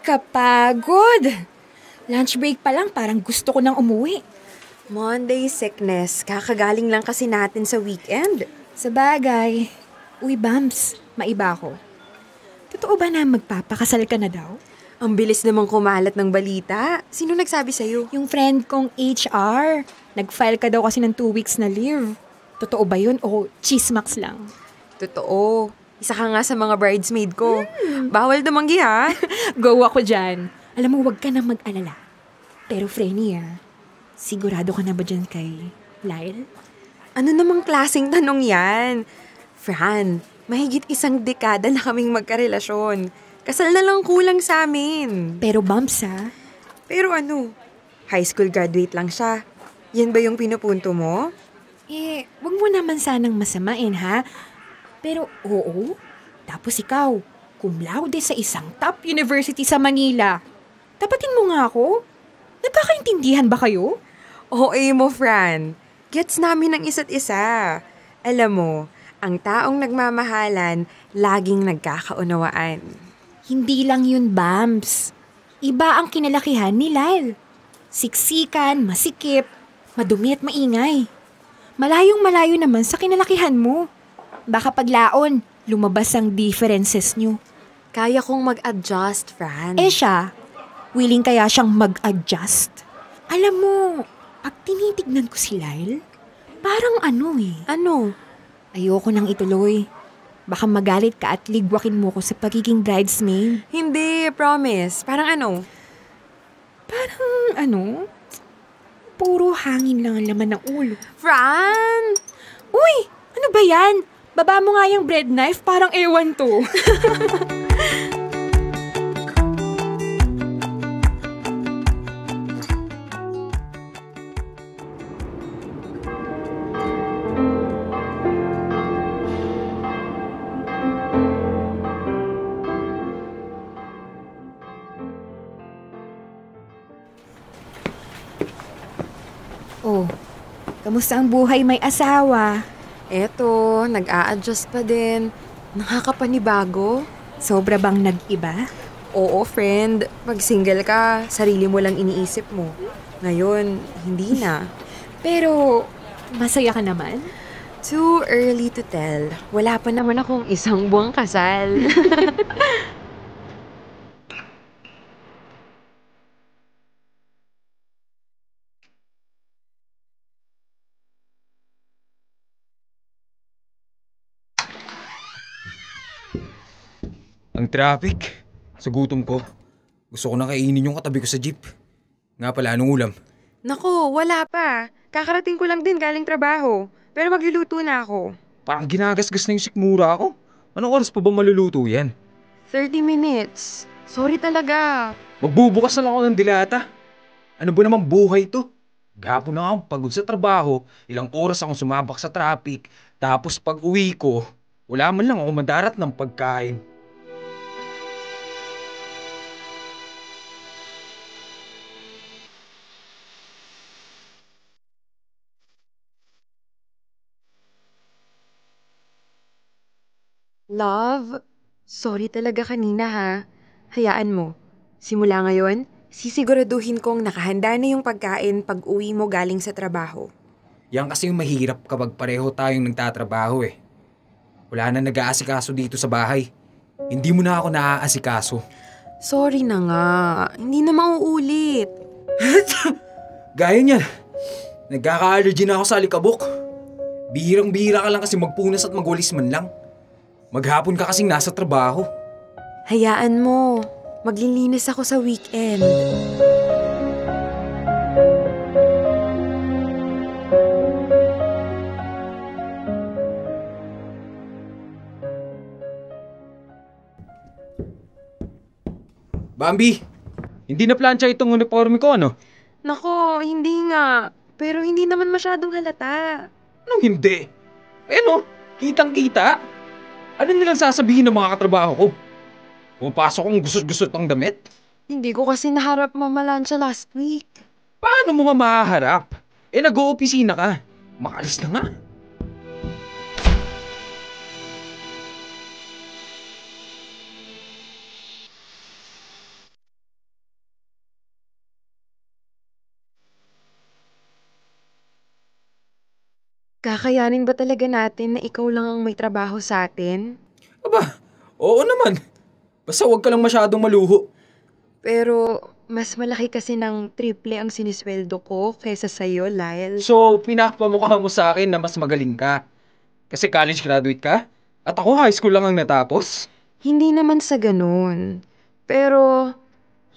Kapagod! Lunch break pa lang, parang gusto ko nang umuwi. Monday sickness. Kakagaling lang kasi natin sa weekend. Sabagay. Uy, Bams, maiba ako. Totoo ba na magpapakasal ka na daw? Ang bilis namang kumalat ng balita. Sino nagsabi sa'yo? Yung friend kong HR. Nag-file ka daw kasi ng 2 weeks na leave. Totoo ba yun o chismax lang? Totoo. Isa ka nga sa mga bridesmaid ko. Bawal dumanggi ha. Go ako dyan. Alam mo, wag ka na mag-alala. Pero Frenny sigurado ka na ba dyan kay Lyle? Ano namang klaseng tanong yan? Fran, mahigit 1 dekada na kaming magkarelasyon. Kasal na lang kulang sa amin. Pero Bumps Pero ano? High school graduate lang siya. Yan ba yung pinupunto mo? Wag mo naman sanang masamain ha. Pero oo, tapos ikaw, cum laude sa isang top university sa Manila. Tapatin mo nga ako. Nagkakaintindihan ba kayo? OA mo, Fran. Gets namin ang isa't isa. Alam mo, ang taong nagmamahalan, laging nagkakaunawaan. Hindi lang yun, Bams. Iba ang kinalakihan ni Lyle. Siksikan, masikip, madumi at maingay. Malayong-malayo naman sa kinalakihan mo. Baka paglaon, lumabas ang differences nyo. Kaya kong mag-adjust, Fran. Siya, willing kaya siyang mag-adjust? Alam mo, pag tinitignan ko si Lyle, parang ano? Ayoko nang ituloy. Baka magalit ka at ligwakin mo ko sa pagiging bridesmaid. Hindi, promise. Parang ano? Puro hangin lang ang laman ng ulo. Fran! Uy! Ano ba yan? Baba mo nga yung bread knife, parang ewan to. Oh, kamusta ang buhay may asawa? Eto, nag-a-adjust pa din. Nakakapanibago. Sobra bang nag-iba? Oo, friend. Pag single ka, sarili mo lang iniisip mo. Ngayon, hindi na. Pero, masaya ka naman? Too early to tell. Wala pa naman akong 1 buwang kasal. Ang traffic. Sa gutom ko. Gusto ko na kainin yung katabi ko sa jeep. Nga pala, anong ulam? Nako, wala pa. Kakarating ko lang din galing trabaho. Pero magluluto na ako. Parang ginagasgas na yung sikmura ako. Anong oras pa ba maluluto yan? 30 minutes. Sorry talaga. Magbubukas na lang ako ng dilata. Ano ba namang buhay to? Gapon na akong pagod sa trabaho, ilang oras akong sumabak sa traffic, tapos pag uwi ko, wala man lang ako madarat ng pagkain. Love, sorry talaga kanina ha. Hayaan mo. Simula ngayon, sisiguraduhin kong nakahanda na yung pagkain pag uwi mo galing sa trabaho. Yan kasi yung mahirap kapag pareho tayong nagtatrabaho eh. Wala na nag-aasikaso dito sa bahay. Hindi mo na ako naaasikaso. Sorry na nga. Hindi na mauulit. Gaya niyan. Nagkaka-allergy na ako sa alikabok. Bihirang-bihira ka lang kasi magpunas at magwalis man lang. Maghapon ka kasing nasa trabaho. Hayaan mo. Maglilinis ako sa weekend. Bambi! Hindi na plancha itong uniforme ko, ano? Nako, hindi nga. Pero hindi naman masyadong halata. Anong hindi? Ano? Kitang-kita? Ano nilang sasabihin ng mga katrabaho ko? Pumapasok kong gusot-gusot ang damit? Hindi ko kasi naharap mamalansya last week. Paano mo nga mahaharap? Nag-oopisina ka. Makalis na nga. Kakayanin ba talaga natin na ikaw lang ang may trabaho sa atin? Aba, oo naman. Basta huwag ka lang masyadong maluho. Pero mas malaki kasi ng triple ang sinisweldo ko kaysa sa'yo, Lyle. So, pinapamukha mo sa akin na mas magaling ka. Kasi college graduate ka? At ako high school lang ang natapos? Hindi naman sa ganun. Pero,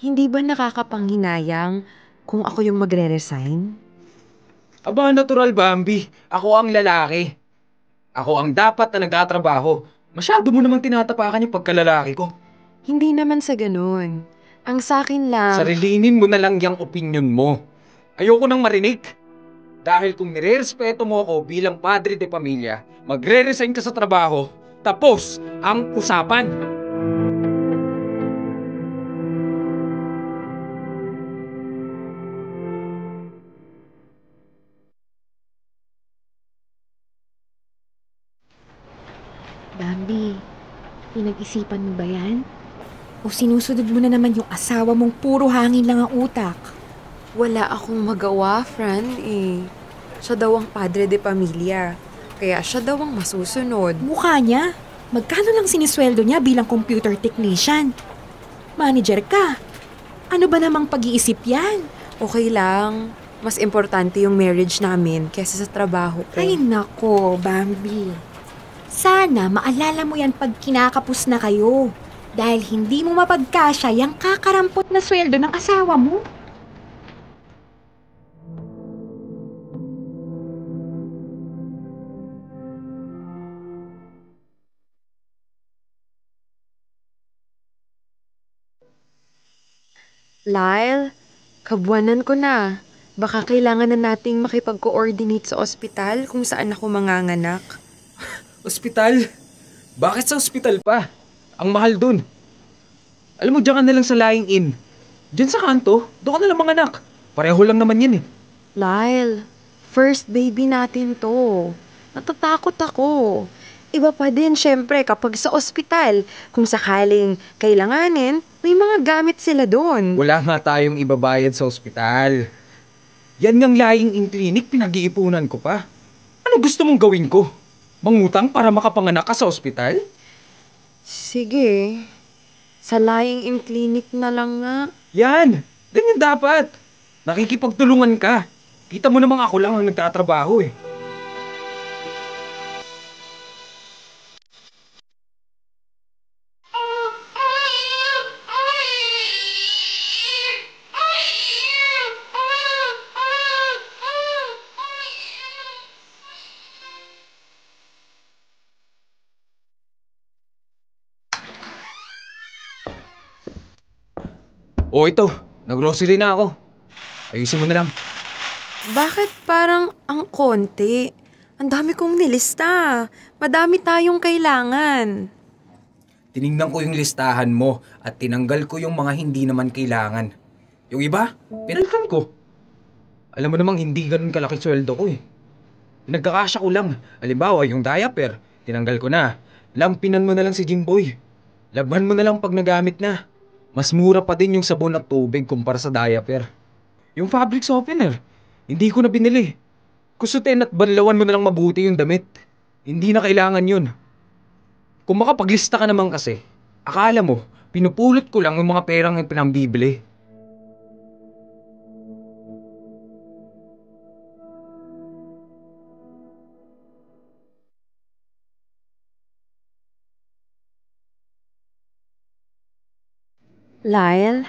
hindi ba nakakapanghinayang kung ako yung magre-resign? Aba, natural, Bambi. Ako ang lalaki. Ako ang dapat na nagtatrabaho. Masyado mo namang tinatapakan yung pagkalalaki ko. Hindi naman sa ganun. Ang sa'kin lang... Sarilinin mo na lang yung opinion mo. Ayoko nang marinig. Dahil kung nire-respeto mo ako bilang padre de pamilya, magre-resign ka sa trabaho, tapos ang usapan. Bambi, pinag-isipan mo ba yan? O sinusunod mo na naman yung asawa mong puro hangin lang ang utak? Wala akong magawa, Fran, eh. Siya daw ang padre de pamilya. Kaya siya daw ang masusunod. Mukha niya. Magkano lang sinisweldo niya bilang computer technician? Manager ka. Ano ba namang pag-iisip yan? Okay lang. Mas importante yung marriage namin kaysa sa trabaho ko. Ay nako, Bambi. Sana maalala mo yan pag kinakapos na kayo. Dahil hindi mo mapagkasya yung kakarampot na sweldo ng asawa mo. Lyle, kabuanan ko na. Baka kailangan na nating makipag-coordinate sa ospital kung saan ako manganganak. Ospital? Bakit sa ospital pa? Ang mahal dun. Alam mo, diyan ka na lang sa lying in. Diyan sa kanto, doon ka na lang manganak. Pareho lang naman yan eh. Lyle, first baby natin to. Natatakot ako. Iba pa din syempre kapag sa ospital. Kung sakaling kailanganin, may mga gamit sila doon. Wala nga tayong ibabayad sa ospital. Yan ngang lying in clinic, pinag-iipunan ko pa. Ano gusto mong gawin ko? Mangutang para makapanganak ka sa ospital? Sige. Sa lying in clinic na lang nga. Yan! Ganyan dapat. Nakikipagtulungan ka. Kita mo namang ako lang ang nagtatrabaho eh. O ito, nag-grocery na ako. Ayusin mo na lang. Bakit parang ang konti? Ang dami kong nilista. Madami tayong kailangan. Tiningnan ko yung listahan mo at tinanggal ko yung mga hindi naman kailangan. Yung iba, pinalitan ko. Alam mo namang hindi ganun kalaki sweldo ko eh. Nagkakasya ko lang. Halimbawa, yung diaper, tinanggal ko na. Lampinan mo na lang si Jimboy. Laban mo na lang pag nagamit na. Mas mura pa din yung sabon at tubig kumpara sa diaper. Yung fabric softener, hindi ko na binili. Kusutin at banlawan mo na lang mabuti yung damit. Hindi na kailangan yun. Kung makapaglista ka naman kasi, akala mo, pinupulot ko lang yung mga perang yung pinambibili. Lyle,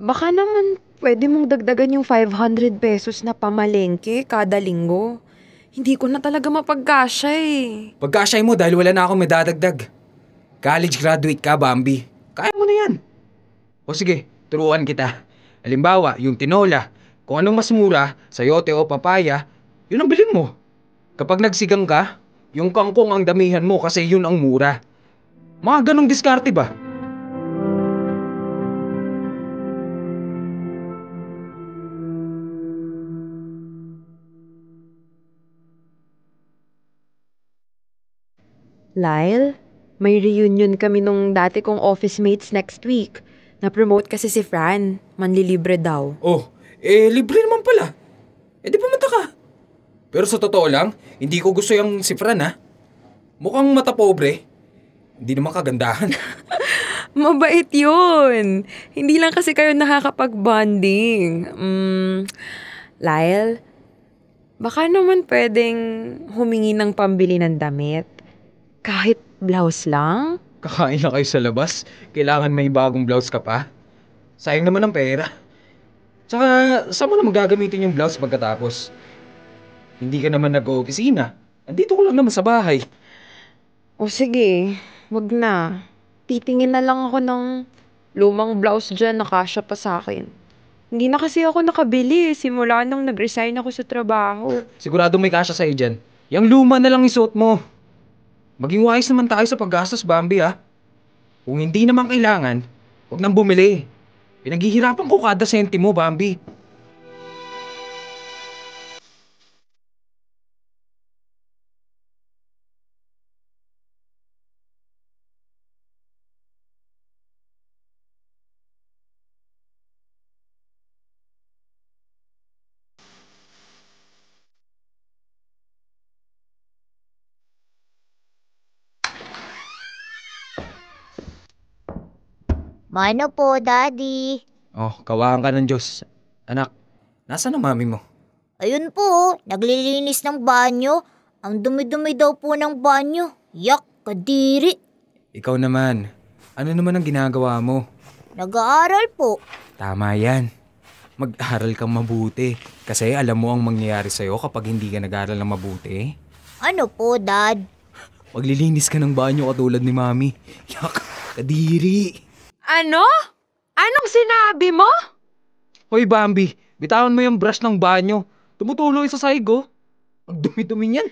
baka naman pwede mong dagdagan yung 500 pesos na pamalengke kada linggo. Hindi ko na talaga mapagkasya eh. Pagkasyay mo dahil wala na akong madadagdag. College graduate ka, Bambi. Kaya mo na yan. O sige, turuan kita. Halimbawa, yung tinola. Kung anong mas mura, sayote o papaya, yun ang bilhin mo. Kapag nagsigang ka, yung kangkong ang damihan mo kasi yun ang mura. Mga ganong diskarte ba? Lyle, may reunion kami nung dati kong office mates next week. Na-promote kasi si Fran. Manlilibre daw. Oh, libre naman pala. Di pumunta ka. Pero sa totoo lang, hindi ko gusto yung si Fran ha. Mukhang mata pobre. Hindi naman kagandahan. Mabait yun. Hindi lang kasi kayo nakakapag-bonding. Lyle, baka naman pwedeng humingi ng pambili ng damit. Kahit blouse lang? Kakain na kayo sa labas. Kailangan may bagong blouse ka pa. Sayang naman ang pera. Tsaka, saan mo naman gagamitin yung blouse pagkatapos? Hindi ka naman nag-opisina. Andito ko lang naman sa bahay. O sige, wag na. Titingin na lang ako ng lumang blouse dyan na kasya pa sa akin. Hindi na kasi ako nakabili simula nung nag-resign ako sa trabaho. Sigurado may kasya sa'yo dyan. Yang luma na lang isuot mo. Maging wise naman tayo sa paggastos, Bambi ha. Kung hindi naman kailangan, huwag nang bumili. Pinaghihirapan ko kada sentimo, Bambi. Mano po, Daddy? Oh, kawaan ka ng Diyos. Anak, nasaan ang mami mo? Ayun po, naglilinis ng banyo. Ang dumi-dumi daw po ng banyo. Yak, kadiri. Ikaw naman. Ano naman ang ginagawa mo? Nag-aaral po. Tama yan. Mag-aral kang mabuti. Kasi alam mo ang mangyayari sa'yo kapag hindi ka nag-aral ng mabuti. Ano po, Dad? Maglilinis ka ng banyo katulad ni mami. Yak, kadiri. Ano? Anong sinabi mo? Hoy Bambi, bitawan mo yung brush ng banyo. Tumutuloy sa sahig oh. Ang dumi-dumi niyan.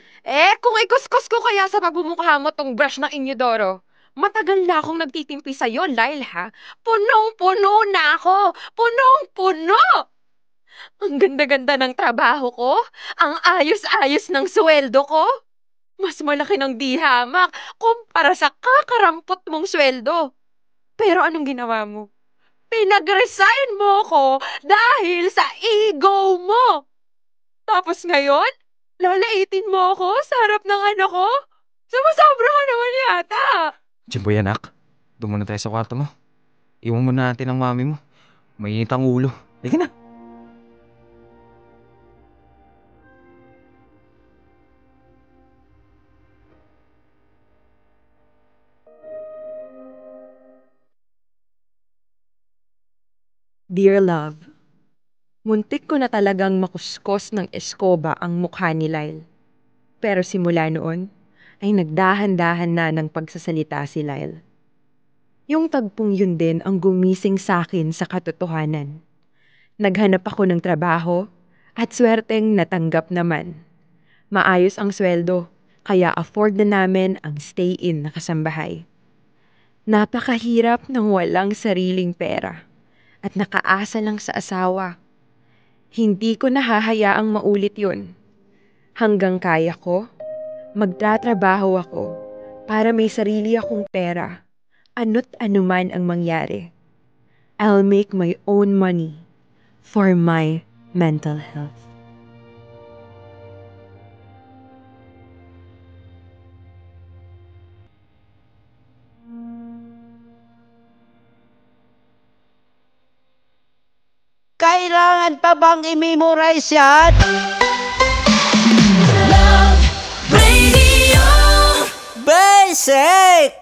Kung ikuskus ko kaya sa pagmumukha mo tong brush ng Inodoro, matagal na akong nagtitimpi sa'yo, Lyle ha? Punong-puno na ako! Punong-puno! Ang ganda-ganda ng trabaho ko. Ang ayos-ayos ng sweldo ko. Mas malaki ng dihamak kumpara sa kakarampot mong sweldo. Pero anong ginawa mo? Pinag-resign mo ko dahil sa ego mo. Tapos ngayon, lalaitin mo ako sa harap ng anak ko? Sumusobra ka naman yata. Jimboy anak, doon muna tayo sa kwarto mo. Iwan mo natin ang mami mo. Mainit ang ulo. Halika na. Dear love, muntik ko na talagang makuskos ng eskoba ang mukha ni Lyle. Pero simula noon, ay nagdahan-dahan na ng pagsasalita si Lyle. Yung tagpong yun din ang gumising sa akin sa katotohanan. Naghanap ako ng trabaho at swerteng natanggap naman. Maayos ang sweldo, kaya afford na namin ang stay-in na kasambahay. Napakahirap ng walang sariling pera at nakaasa lang sa asawa. Hindi ko nahahayaang maulit yun. Hanggang kaya ko, magtatrabaho ako para may sarili akong pera. Ano't anuman ang mangyari. I'll make my own money for my mental health. Kailangan pa bang i-memorize yan? Radio Basic!